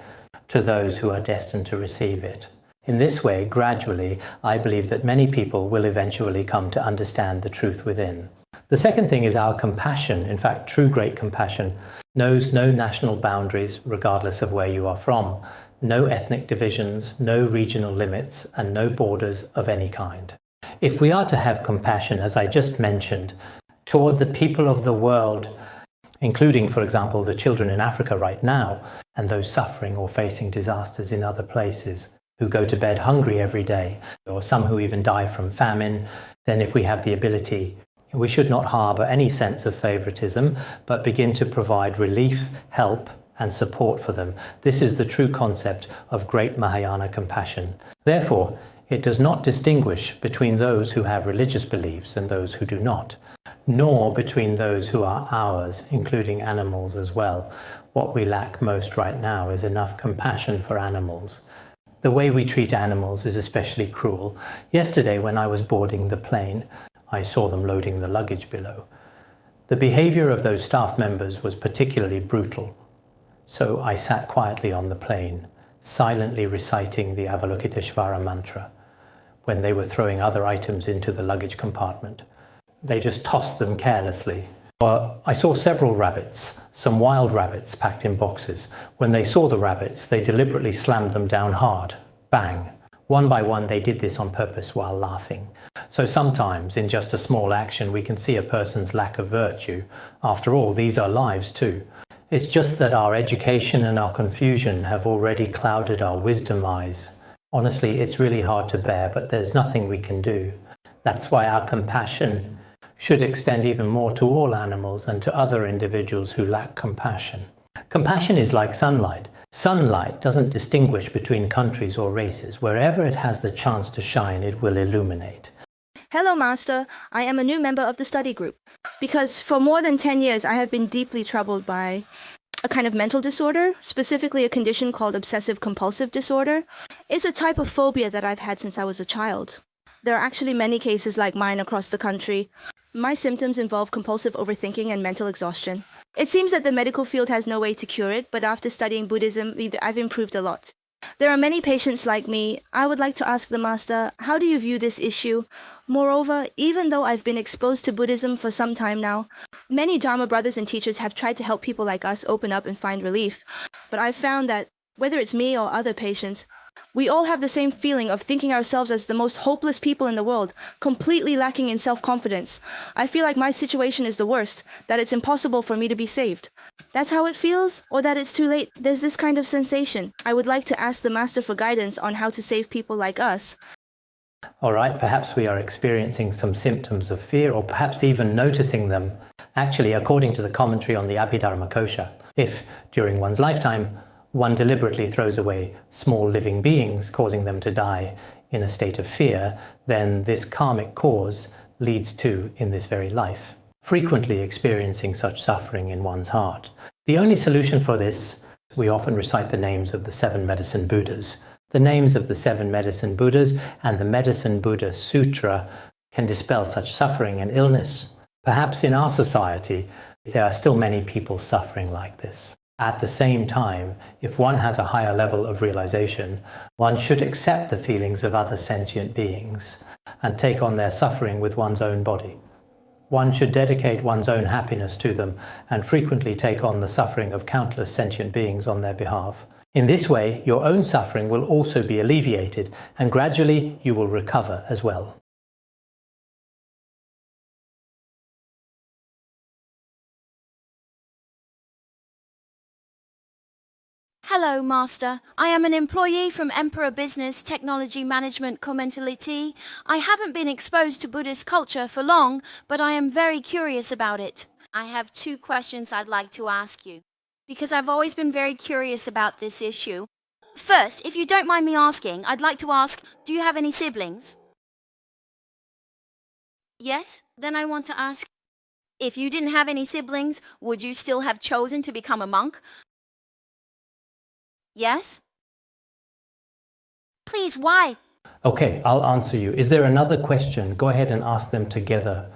to those who are destined to receive it. In this way, gradually, I believe that many people will eventually come to understand the truth within. The second thing is our compassion. In fact, true great compassion knows no national boundaries, regardless of where you are from, no ethnic divisions, no regional limits, and no borders of any kind. If we are to have compassion, as I just mentioned, toward the people of the world, including, for example, the children in Africa right now, and those suffering or facing disasters in other places, who go to bed hungry every day, or some who even die from famine, then if we have the ability, we should not harbour any sense of favoritism, but begin to provide relief, help, and support for them. This is the true concept of great Mahayana compassion. Therefore, it does not distinguish between those who have religious beliefs and those who do not, nor between those who are ours, including animals as well. What we lack most right now is enough compassion for animals. The way we treat animals is especially cruel. Yesterday, when I was boarding the plane, I saw them loading the luggage below. The behavior of those staff members was particularly brutal, so I sat quietly on the plane, silently reciting the Avalokiteshvara mantra when they were throwing other items into the luggage compartment. They just tossed them carelessly. I saw several rabbits, some wild rabbits packed in boxes. When they saw the rabbits, they deliberately slammed them down hard. Bang. One by one, they did this on purpose while laughing. So sometimes, in just a small action, we can see a person's lack of virtue. After all, these are lives too. It's just that our education and our confusion have already clouded our wisdom eyes. Honestly, it's really hard to bear, but there's nothing we can do. That's why our compassion should extend even more to all animals and to other individuals who lack compassion. Compassion is like sunlight. Sunlight doesn't distinguish between countries or races. Wherever it has the chance to shine, it will illuminate. Hello, Master. I am a new member of the study group. Because for more than 10 years, I have been deeply troubled by a kind of mental disorder, specifically a condition called obsessive-compulsive disorder. It's a type of phobia that I've had since I was a child. There are actually many cases like mine across the country. My symptoms involve compulsive overthinking and mental exhaustion. It seems that the medical field has no way to cure it, but after studying Buddhism, I've improved a lot. There are many patients like me. I would like to ask the Master, how do you view this issue? Moreover, even though I've been exposed to Buddhism for some time now, many Dharma brothers and teachers have tried to help people like us open up and find relief. But I've found that, whether it's me or other patients, we all have the same feeling of thinking ourselves as the most hopeless people in the world, completely lacking in self-confidence. I feel like my situation is the worst, that it's impossible for me to be saved. That's how it feels, or that it's too late? There's this kind of sensation. I would like to ask the Master for guidance on how to save people like us. All right, perhaps we are experiencing some symptoms of fear, or perhaps even noticing them. Actually, according to the commentary on the Abhidharmakosha, if, during one's lifetime, one deliberately throws away small living beings, causing them to die in a state of fear, then this karmic cause leads to, in this very life, frequently experiencing such suffering in one's heart. The only solution for this, we often recite the names of the 7 medicine Buddhas. The names of the 7 medicine Buddhas and the Medicine Buddha Sutra can dispel such suffering and illness. Perhaps in our society, there are still many people suffering like this. At the same time, if one has a higher level of realization, one should accept the feelings of other sentient beings and take on their suffering with one's own body. One should dedicate one's own happiness to them and frequently take on the suffering of countless sentient beings on their behalf. In this way, your own suffering will also be alleviated, and gradually you will recover as well. Hello, Master. I am an employee from Emperor Business Technology Management Commercialization. I haven't been exposed to Buddhist culture for long, but I am very curious about it. I have 2 questions I'd like to ask you, because I've always been very curious about this issue. First, if you don't mind me asking, I'd like to ask, do you have any siblings? Yes? Then I want to ask, if you didn't have any siblings, would you still have chosen to become a monk? Yes? Please, why? Okay, I'll answer you. Is there another question? Go ahead and ask them together.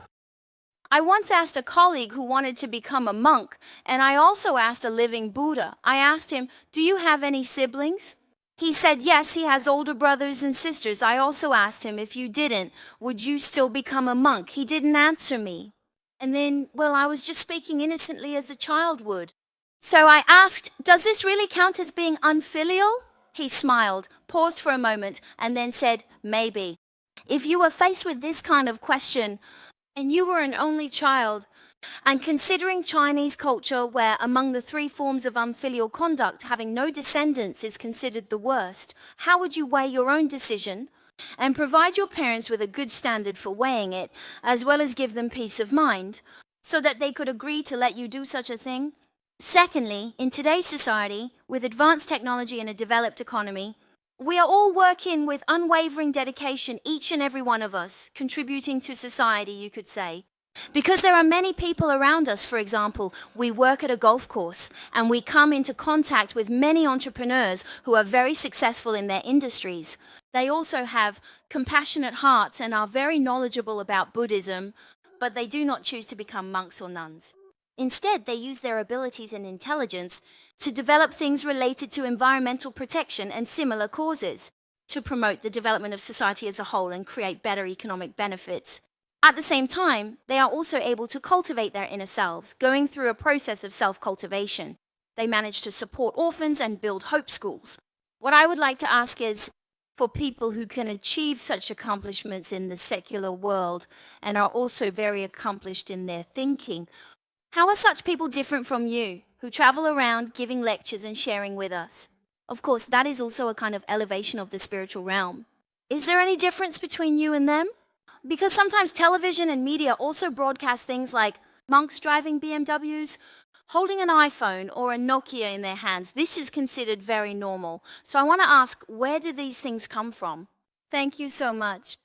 I once asked a colleague who wanted to become a monk, and I also asked a living Buddha. I asked him, do you have any siblings? He said yes, he has older brothers and sisters. I also asked him, if you didn't, would you still become a monk? He didn't answer me. And then, well, I was just speaking innocently as a child would. So I asked, does this really count as being unfilial? He smiled, paused for a moment, and then said, maybe. If you were faced with this kind of question, and you were an only child, and considering Chinese culture where among the 3 forms of unfilial conduct, having no descendants is considered the worst, how would you weigh your own decision and provide your parents with a good standard for weighing it, as well as give them peace of mind, so that they could agree to let you do such a thing? Secondly, in today's society, with advanced technology and a developed economy, we are all working with unwavering dedication, each and every one of us, contributing to society, you could say. Because there are many people around us, for example, we work at a golf course and we come into contact with many entrepreneurs who are very successful in their industries. They also have compassionate hearts and are very knowledgeable about Buddhism, but they do not choose to become monks or nuns. Instead, they use their abilities and intelligence to develop things related to environmental protection and similar causes, to promote the development of society as a whole and create better economic benefits. At the same time, they are also able to cultivate their inner selves, going through a process of self-cultivation. They manage to support orphans and build hope schools. What I would like to ask is, for people who can achieve such accomplishments in the secular world and are also very accomplished in their thinking, how are such people different from you, who travel around giving lectures and sharing with us? Of course, that is also a kind of elevation of the spiritual realm. Is there any difference between you and them? Because sometimes television and media also broadcast things like monks driving BMWs, holding an iPhone or a Nokia in their hands. This is considered very normal. So I want to ask, where do these things come from? Thank you so much.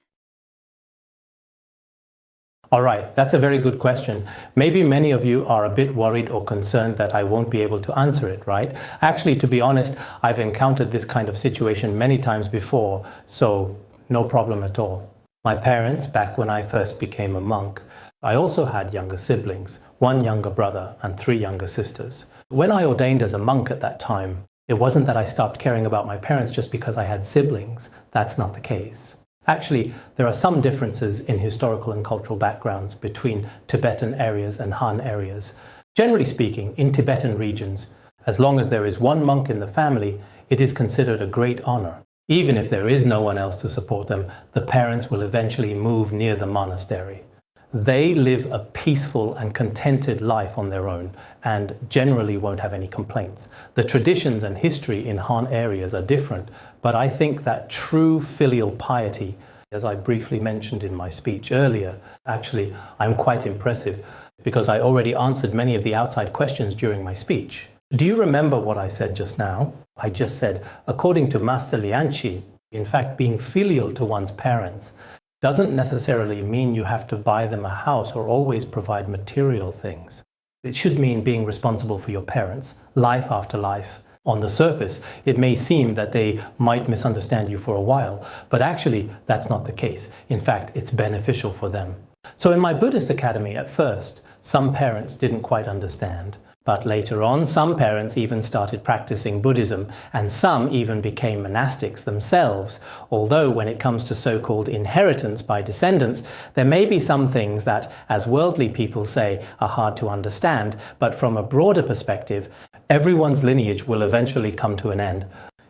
All right, that's a very good question. Maybe many of you are a bit worried or concerned that I won't be able to answer it, right? Actually, to be honest, I've encountered this kind of situation many times before, so no problem at all. My parents, back when I first became a monk, I also had younger siblings, 1 younger brother and 3 younger sisters. When I ordained as a monk at that time, it wasn't that I stopped caring about my parents just because I had siblings. That's not the case. Actually, there are some differences in historical and cultural backgrounds between Tibetan areas and Han areas. Generally speaking, in Tibetan regions, as long as there is 1 monk in the family, it is considered a great honor. Even if there is no one else to support them, the parents will eventually move near the monastery. They live a peaceful and contented life on their own and generally won't have any complaints. The traditions and history in Han areas are different, but I think that true filial piety, as I briefly mentioned in my speech earlier, actually I'm quite impressive because I already answered many of the outside questions during my speech. Do you remember what I said just now? I just said, according to Master Lianqi, in fact, being filial to one's parents doesn't necessarily mean you have to buy them a house or always provide material things. It should mean being responsible for your parents, life after life. On the surface, it may seem that they might misunderstand you for a while, but actually that's not the case. In fact, it's beneficial for them. So in my Buddhist academy at first, some parents didn't quite understand. But later on, some parents even started practicing Buddhism, and some even became monastics themselves. Although when it comes to so-called inheritance by descendants, there may be some things that, as worldly people say, are hard to understand, but from a broader perspective, everyone's lineage will eventually come to an end.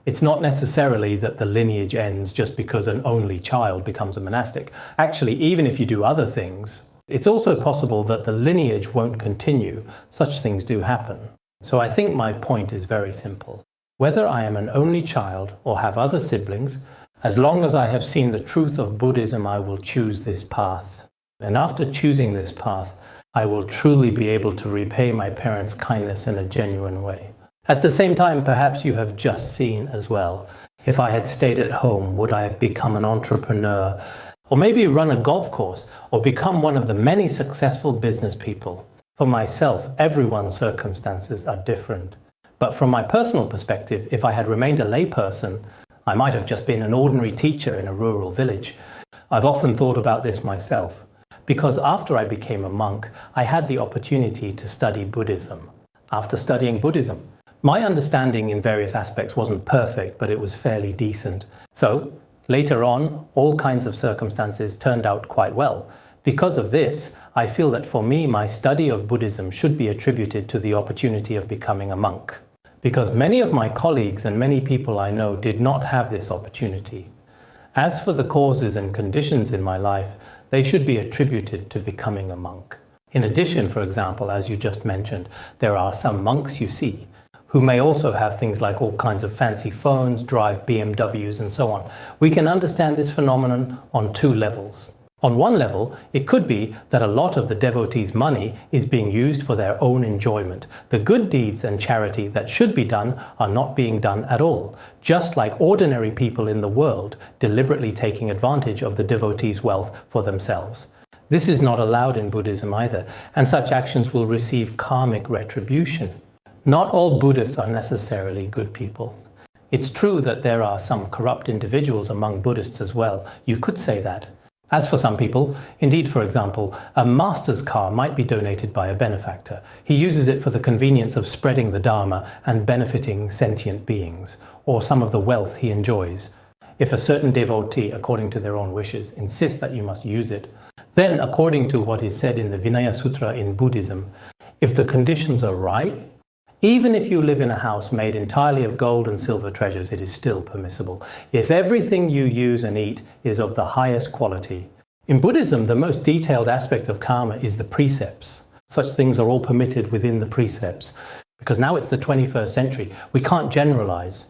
It's not necessarily that the lineage ends just because an only child becomes a monastic. Actually, even if you do other things, it's also possible that the lineage won't continue. Such things do happen. So I think my point is very simple. Whether I am an only child or have other siblings, as long as I have seen the truth of Buddhism, I will choose this path. And after choosing this path, I will truly be able to repay my parents' kindness in a genuine way. At the same time, perhaps you have just seen as well, if I had stayed at home, would I have become an entrepreneur? Or maybe run a golf course, or become one of the many successful business people. For myself, everyone's circumstances are different. But from my personal perspective, if I had remained a layperson, I might have just been an ordinary teacher in a rural village. I've often thought about this myself, because after I became a monk, I had the opportunity to study Buddhism. After studying Buddhism, my understanding in various aspects wasn't perfect, but it was fairly decent. So, later on, all kinds of circumstances turned out quite well. Because of this, I feel that for me, my study of Buddhism should be attributed to the opportunity of becoming a monk. Because many of my colleagues and many people I know did not have this opportunity. As for the causes and conditions in my life, they should be attributed to becoming a monk. In addition, for example, as you just mentioned, there are some monks you see who may also have things like all kinds of fancy phones, drive BMWs and so on. We can understand this phenomenon on 2 levels. On one level, it could be that a lot of the devotees' money is being used for their own enjoyment. The good deeds and charity that should be done are not being done at all, just like ordinary people in the world deliberately taking advantage of the devotees' wealth for themselves. This is not allowed in Buddhism either, and such actions will receive karmic retribution. Not all Buddhists are necessarily good people. It's true that there are some corrupt individuals among Buddhists as well. You could say that. As for some people, indeed, for example, a master's car might be donated by a benefactor. He uses it for the convenience of spreading the Dharma and benefiting sentient beings, or some of the wealth he enjoys. If a certain devotee, according to their own wishes, insists that you must use it, then, according to what is said in the Vinaya Sutra in Buddhism, if the conditions are right, even if you live in a house made entirely of gold and silver treasures, it is still permissible. If everything you use and eat is of the highest quality. In Buddhism, the most detailed aspect of karma is the precepts. Such things are all permitted within the precepts. Because now it's the 21st century, we can't generalize.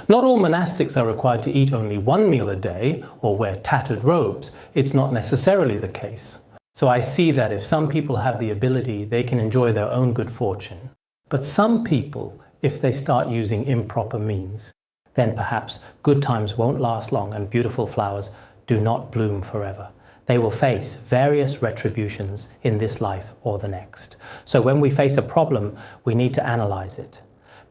Not all monastics are required to eat only one meal a day or wear tattered robes. It's not necessarily the case. So I see that if some people have the ability, they can enjoy their own good fortune. But some people, if they start using improper means, then perhaps good times won't last long and beautiful flowers do not bloom forever. They will face various retributions in this life or the next. So when we face a problem, we need to analyze it.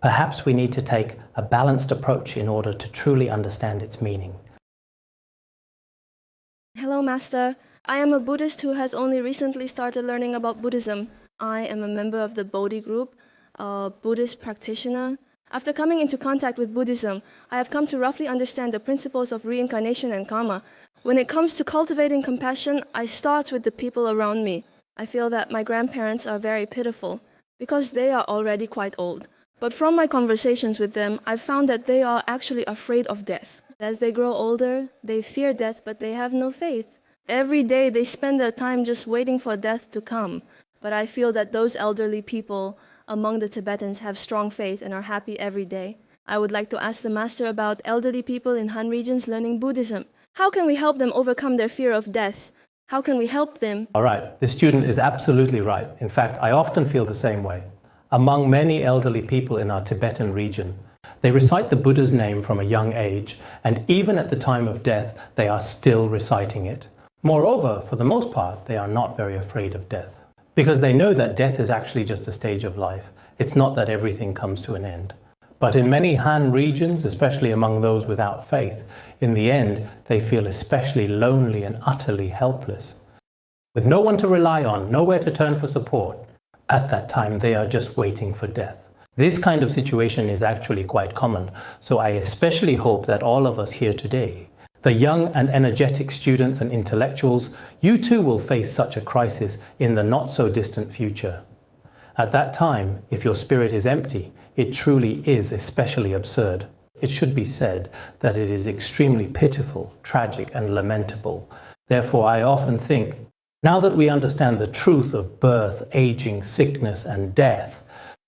Perhaps we need to take a balanced approach in order to truly understand its meaning. Hello, Master. I am a Buddhist who has only recently started learning about Buddhism. I am a member of the Bodhi group, a Buddhist practitioner. After coming into contact with Buddhism, I have come to roughly understand the principles of reincarnation and karma. When it comes to cultivating compassion, I start with the people around me. I feel that my grandparents are very pitiful because they are already quite old. But from my conversations with them, I've found that they are actually afraid of death. As they grow older, they fear death, but they have no faith. Every day they spend their time just waiting for death to come. But I feel that those elderly people among the Tibetans have strong faith and are happy every day. I would like to ask the Master about elderly people in Han regions learning Buddhism. How can we help them overcome their fear of death? How can we help them? All right, this student is absolutely right. In fact, I often feel the same way. Among many elderly people in our Tibetan region, they recite the Buddha's name from a young age, and even at the time of death, they are still reciting it. Moreover, for the most part, they are not very afraid of death, because they know that death is actually just a stage of life. It's not that everything comes to an end. But in many Han regions, especially among those without faith, in the end, they feel especially lonely and utterly helpless. With no one to rely on, nowhere to turn for support, at that time, they are just waiting for death. This kind of situation is actually quite common, so I especially hope that all of us here today, the young and energetic students and intellectuals, you too will face such a crisis in the not-so-distant future. At that time, if your spirit is empty, it truly is especially absurd. It should be said that it is extremely pitiful, tragic, and lamentable. Therefore, I often think, now that we understand the truth of birth, aging, sickness, and death,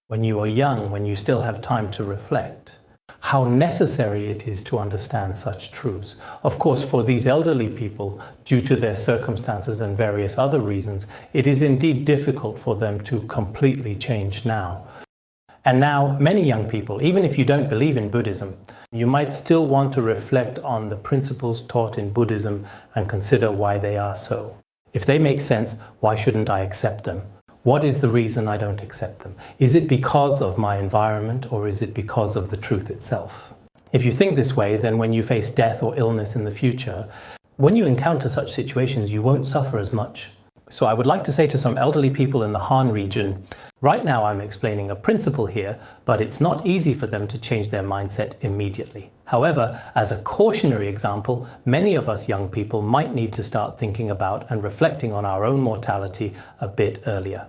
when you are young, when you still have time to reflect, how necessary it is to understand such truths. Of course, for these elderly people, due to their circumstances and various other reasons, it is indeed difficult for them to completely change now. And now, many young people, even if you don't believe in Buddhism, you might still want to reflect on the principles taught in Buddhism and consider why they are so. If they make sense, why shouldn't I accept them? What is the reason I don't accept them? Is it because of my environment, or is it because of the truth itself? If you think this way, then when you face death or illness in the future, when you encounter such situations, you won't suffer as much. So I would like to say to some elderly people in the Han region, right now I'm explaining a principle here, but it's not easy for them to change their mindset immediately. However, as a cautionary example, many of us young people might need to start thinking about and reflecting on our own mortality a bit earlier.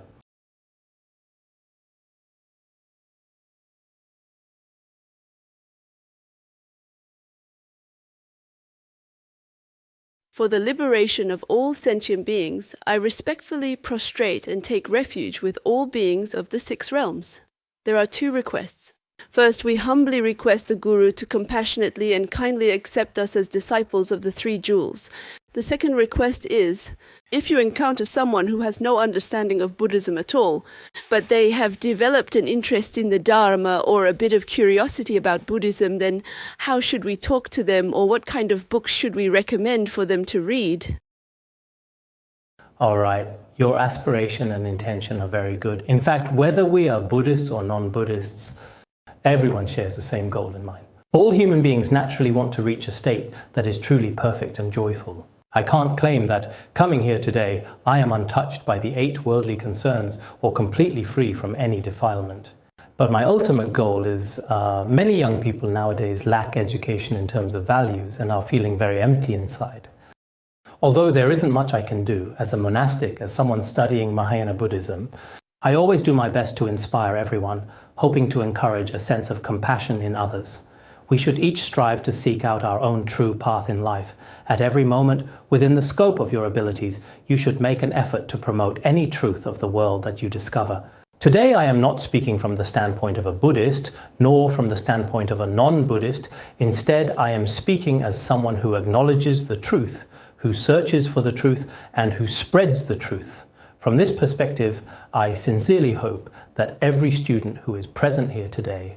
For the liberation of all sentient beings, I respectfully prostrate and take refuge with all beings of the 6 realms. There are 2 requests. First, we humbly request the Guru to compassionately and kindly accept us as disciples of the 3 jewels. The second request is, if you encounter someone who has no understanding of Buddhism at all, but they have developed an interest in the Dharma or a bit of curiosity about Buddhism, then how should we talk to them, or what kind of books should we recommend for them to read? All right, your aspiration and intention are very good. In fact, whether we are Buddhists or non-Buddhists, everyone shares the same goal in mind. All human beings naturally want to reach a state that is truly perfect and joyful. I can't claim that coming here today, I am untouched by the 8 worldly concerns or completely free from any defilement. But my ultimate goal is many young people nowadays lack education in terms of values and are feeling very empty inside. Although there isn't much I can do as a monastic, as someone studying Mahayana Buddhism, I always do my best to inspire everyone, hoping to encourage a sense of compassion in others. We should each strive to seek out our own true path in life. At every moment, within the scope of your abilities, you should make an effort to promote any truth of the world that you discover. Today, I am not speaking from the standpoint of a Buddhist, nor from the standpoint of a non-Buddhist. Instead, I am speaking as someone who acknowledges the truth, who searches for the truth, and who spreads the truth. From this perspective, I sincerely hope that every student who is present here today,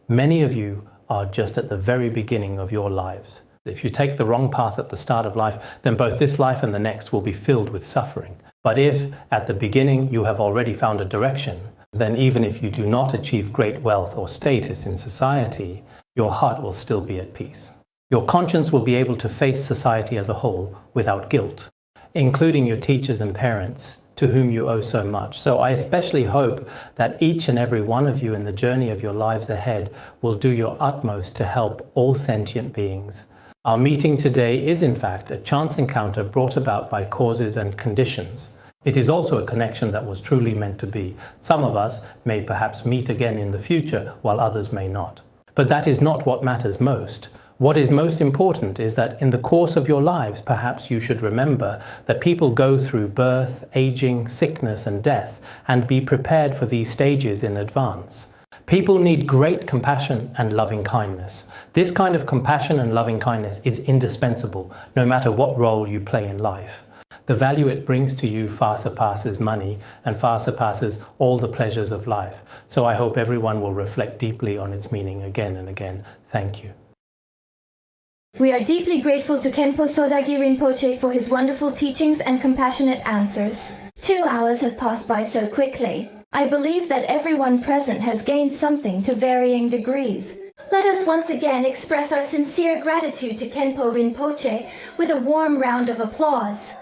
many of you are just at the very beginning of your lives. If you take the wrong path at the start of life, then both this life and the next will be filled with suffering. But if at the beginning you have already found a direction, then even if you do not achieve great wealth or status in society, your heart will still be at peace. Your conscience will be able to face society as a whole without guilt, including your teachers and parents, to whom you owe so much. So I especially hope that each and every one of you in the journey of your lives ahead will do your utmost to help all sentient beings. Our meeting today is in fact a chance encounter brought about by causes and conditions. It is also a connection that was truly meant to be. Some of us may perhaps meet again in the future, while others may not. But that is not what matters most. What is most important is that in the course of your lives, perhaps you should remember that people go through birth, aging, sickness, and death, and be prepared for these stages in advance. People need great compassion and loving kindness. This kind of compassion and loving kindness is indispensable, no matter what role you play in life. The value it brings to you far surpasses money and far surpasses all the pleasures of life. So I hope everyone will reflect deeply on its meaning again and again. Thank you. We are deeply grateful to Khenpo Sodargye Rinpoche for his wonderful teachings and compassionate answers. 2 hours have passed by so quickly. I believe that everyone present has gained something to varying degrees. Let us once again express our sincere gratitude to Khenpo Rinpoche with a warm round of applause.